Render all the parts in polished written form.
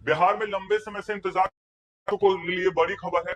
बिहार में लंबे समय से इंतजार को लिए बड़ी खबर है।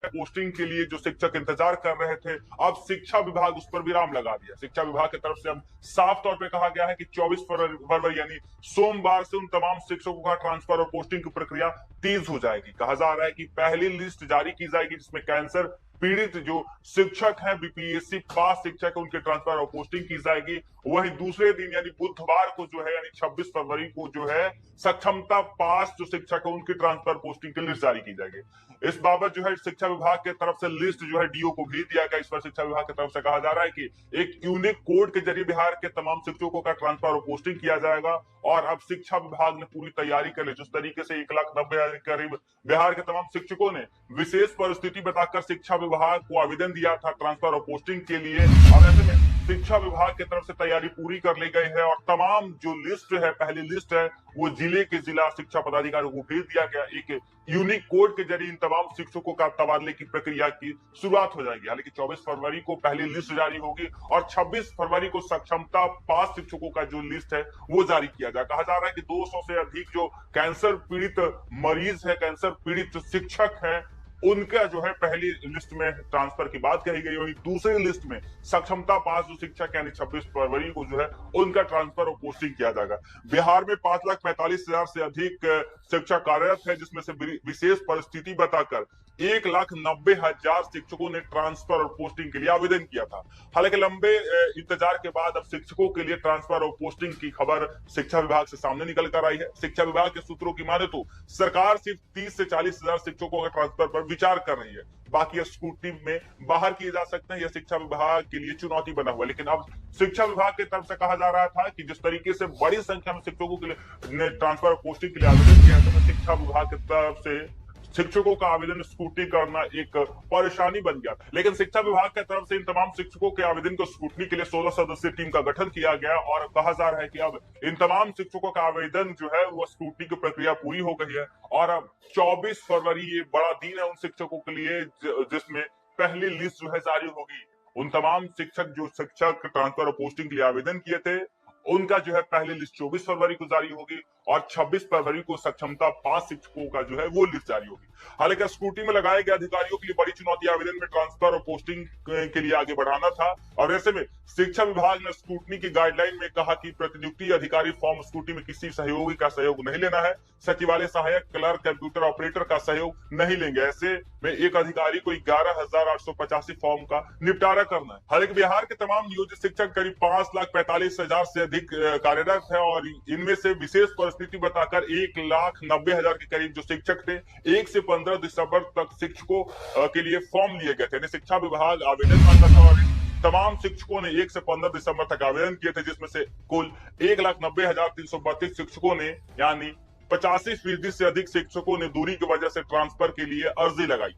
पोस्टिंग के लिए जो शिक्षक इंतजार कर रहे थे, अब शिक्षा विभाग उस पर विराम लगा दिया। शिक्षा विभाग की तरफ से अब साफ तौर पे कहा गया है कि 24 फरवरी यानी सोमवार से उन तमाम शिक्षकों का ट्रांसफर और पोस्टिंग की प्रक्रिया तेज हो जाएगी। कहा जा रहा है कि पहली लिस्ट जारी की जाएगी जिसमें कैंसर पीड़ित जो शिक्षक हैं, बीपीएससी पास शिक्षक है, उनके ट्रांसफर और पोस्टिंग की जाएगी। वहीं दूसरे दिन यानी बुधवार को जो है यानी 26 फरवरी को जो है सक्षमता पास जो शिक्षक है उनकी ट्रांसफर पोस्टिंग की लिस्ट जारी की जाएगी। इस बाबत जो है शिक्षा विभाग की तरफ से लिस्ट जो है डीओ को भेज दिया गया। इस पर शिक्षा विभाग की तरफ से कहा जा रहा है कि एक यूनिक कोड के जरिए बिहार के तमाम शिक्षकों का ट्रांसफर और पोस्टिंग किया जाएगा। और अब शिक्षा विभाग ने पूरी तैयारी कर ली। जिस तरीके से 1,90,000 के करीब बिहार के तमाम शिक्षकों ने विशेष परिस्थिति बताकर शिक्षा विभाग को आवेदन दिया था ट्रांसफर और पोस्टिंग के लिए, और ऐसे में शिक्षा विभाग की तरफ से तैयारी पूरी कर ली गई है और तमाम जो लिस्ट है, पहली लिस्ट है, वो जिले के जिला शिक्षा पदाधिकारियों को भेज दिया गया। एक यूनिक कोड के जरिए इन तमाम शिक्षकों का तबादले की प्रक्रिया की शुरुआत हो जाएगी। हालांकि 24 फरवरी को पहली लिस्ट जारी होगी और 26 फरवरी को सक्षमता पास शिक्षकों का जो लिस्ट है वो जारी किया जाए। कहा जा रहा है कि 200 से अधिक जो कैंसर पीड़ित मरीज है, कैंसर पीड़ित शिक्षक है, उनका जो है पहली लिस्ट में ट्रांसफर की बात कही गई। वहीं दूसरी लिस्ट में सक्षमता पास जो शिक्षक यानी 26 फरवरी को जो है उनका ट्रांसफर और पोस्टिंग किया जाएगा। बिहार में 5,45,000 से अधिक शिक्षक कार्यरत है, जिसमें से विशेष परिस्थिति बताकर 1,90,000 शिक्षकों ने ट्रांसफर और पोस्टिंग के लिए आवेदन किया था। हालांकि लंबे इंतजार के बाद अब शिक्षकों के लिए ट्रांसफर और पोस्टिंग की खबर शिक्षा विभाग से सामने निकल कर आई है। शिक्षा विभाग के सूत्रों की माने तो सरकार सिर्फ 30 से 40,000 शिक्षकों के ट्रांसफर पर विचार कर रही है। बाकी स्क्रूटनी में बाहर किए जा सकते हैं। यह शिक्षा विभाग के लिए चुनौती बना हुआ है। लेकिन अब शिक्षा विभाग की तरफ से कहा जा रहा था कि जिस तरीके से बड़ी संख्या में शिक्षकों के लिए ट्रांसफर और पोस्टिंग के लिए आवेदन किया है, तो शिक्षा विभाग की तरफ से शिक्षकों का आवेदन स्क्रूटनी करना एक परेशानी बन गया। लेकिन शिक्षा विभाग की तरफ से इन तमाम शिक्षकों के आवेदन को स्क्रूटनी के लिए 16 सदस्यीय टीम का गठन किया गया और कहा जा रहा है कि अब इन तमाम शिक्षकों का आवेदन जो है वो स्क्रूटनी की प्रक्रिया पूरी हो गई है। और अब 24 फरवरी ये बड़ा दिन है उन शिक्षकों के लिए जिसमें पहली लिस्ट जो है जारी होगी। उन तमाम शिक्षक ट्रांसफर और पोस्टिंग के लिए आवेदन किए थे, उनका जो है पहली लिस्ट 24 फरवरी को जारी होगी और 26 फरवरी को सक्षमता पास शिक्षकों का जो है वो लिस्ट जारी होगी। हालांकि स्क्रूटनी में लगाए गए अधिकारियों के लिए बड़ी चुनौती आवेदन में ट्रांसफर और पोस्टिंग के लिए आगे बढ़ाना था। और ऐसे में शिक्षा विभाग ने स्क्रूटनी की गाइडलाइन में कहा कि प्रतिनियुक्ति अधिकारी फॉर्म स्क्रूटनी में किसी सहयोगी का सहयोग नहीं लेना है। सचिवालय सहायक, क्लर्क, कंप्यूटर ऑपरेटर का सहयोग नहीं लेंगे। ऐसे में एक अधिकारी को 11,885 फॉर्म का निपटारा करना है। हालांकि बिहार के तमाम नियोजित शिक्षक करीब 5,45,000 से अधिक कार्यरत है और इनमें से विशेष परिस्थिति बताकर 1,90,000 के करीब जो शिक्षक थे 1 से 15 दिसंबर तक शिक्षकों के लिए फॉर्म लिए गए थे। शिक्षा विभाग आवेदन मांगा था और तमाम शिक्षकों ने 1 से 15 दिसंबर तक आवेदन किए थे, जिसमें से कुल 1,90,332 शिक्षकों ने यानी 85% से अधिक शिक्षकों ने दूरी की वजह से ट्रांसफर के लिए अर्जी लगाई।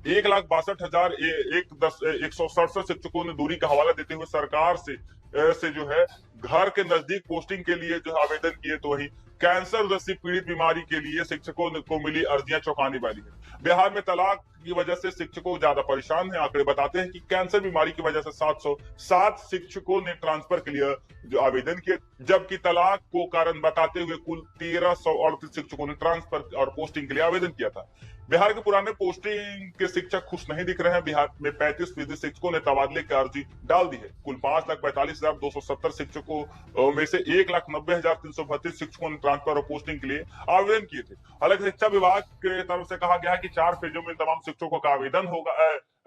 1,62,167 शिक्षकों ने दूरी का हवाला देते हुए सरकार से जो है घर के नजदीक पोस्टिंग के लिए जो आवेदन किए। तो वही कैंसर जैसी पीड़ित बीमारी के लिए शिक्षकों को मिली अर्जियां चौंकाने वाली है। बिहार में तलाक की वजह से शिक्षकों ज्यादा परेशान हैं। आंकड़े बताते हैं कि कैंसर बीमारी की वजह से 707 शिक्षकों ने ट्रांसफर के लिए जो आवेदन किए, जबकि तलाक को कारण बताते हुए कुल 1,338 शिक्षकों ने ट्रांसफर और पोस्टिंग के लिए आवेदन किया था। बिहार के पुराने पोस्टिंग के शिक्षक खुश नहीं दिख रहे हैं। बिहार में 35% शिक्षकों ने तबादले की अर्जी डाल दी है। कुल 5,45,270 शिक्षकों में से 1,90,332 शिक्षकों ने ट्रांसफर और पोस्टिंग के लिए आवेदन किए थे। हालांकि शिक्षा विभाग की तरफ से कहा गया है कि 4 फेजों में तमाम शिक्षकों का आवेदन होगा,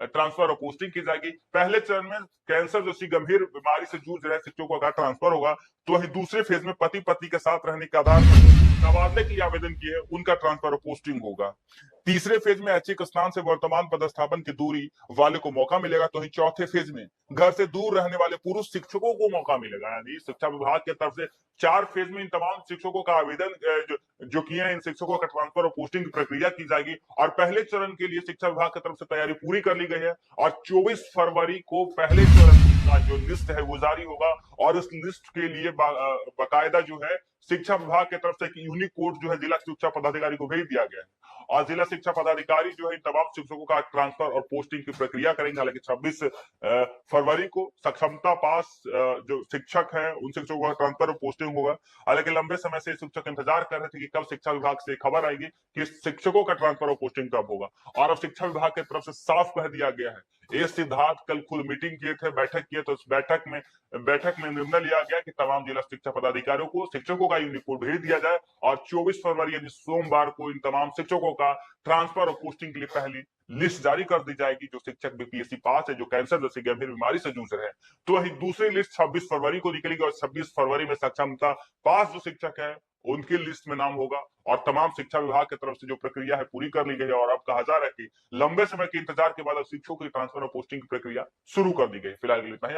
ट्रांसफर और पोस्टिंग की जाएगी। पहले चरण में कैंसर जैसी गंभीर बीमारी से जूझ रहे शिक्षकों का ट्रांसफर होगा, तो वही दूसरे फेज में पति पत्नी के साथ रहने के आधार पर तबादले के लिए आवेदन किए उनका ट्रांसफर और पोस्टिंग होगा। तीसरे फेज में ऐच्छिक स्थान से वर्तमान पदस्थापन की दूरी वाले को मौका मिलेगा। तो वही चौथे फेज में घर से दूर रहने वाले पुरुष शिक्षकों को मौका मिलेगा। यानी शिक्षा विभाग की तरफ से 4 फेज में इन तमाम शिक्षकों का आवेदन जो किए हैं, इन शिक्षकों का ट्रांसफर और पोस्टिंग की प्रक्रिया की जाएगी। और पहले चरण के लिए शिक्षा विभाग की तरफ से तैयारी पूरी कर ली गई है और 24 फरवरी को पहले चरण का जो लिस्ट है वो जारी होगा और इस लिस्ट के लिए बाकायदा जो है शिक्षा विभाग की तरफ से एक यूनिक कोड जो है जिला शिक्षा पदाधिकारी को भेज दिया गया है। और जिला शिक्षा पदाधिकारी जो है इन तमाम शिक्षकों का ट्रांसफर और पोस्टिंग की प्रक्रिया करेंगे। हालांकि 26 फरवरी को सक्षमता पास जो शिक्षक हैं उन शिक्षकों का ट्रांसफर और पोस्टिंग होगा। हालांकि लंबे समय से शिक्षक इंतजार कर रहे थे कि कब शिक्षा विभाग से खबर आएगी कि शिक्षकों का ट्रांसफर और पोस्टिंग कब होगा, और अब शिक्षा विभाग की तरफ से साफ कह दिया गया है। ए सिद्धार्थ कल खुद मीटिंग किए थे, बैठक किए, तो इस बैठक में निर्णय लिया गया कि तमाम जिला शिक्षा पदाधिकारियों को शिक्षकों का यूनिकोड भेज दिया जाए और 24 फरवरी यानी सोमवार को इन तमाम शिक्षकों का ट्रांसफर और पोस्टिंग के लिए पहली लिस्ट जारी कर दी जाएगी। जो शिक्षक बीपीएससी पास है, जो कैंसर जैसी गंभीर बीमारी से जूझ रहे हैं, तो वही दूसरी लिस्ट 26 फरवरी को निकलेगी और 26 फरवरी में सक्षमता पास जो शिक्षक है उनकी लिस्ट में नाम होगा। और तमाम शिक्षा विभाग की तरफ से जो प्रक्रिया है पूरी कर ली गई है और अब कहा जा रहा है कि लंबे समय के इंतजार के बाद अब शिक्षकों की ट्रांसफर और पोस्टिंग की प्रक्रिया शुरू कर दी गई। फिलहाल इतना ही।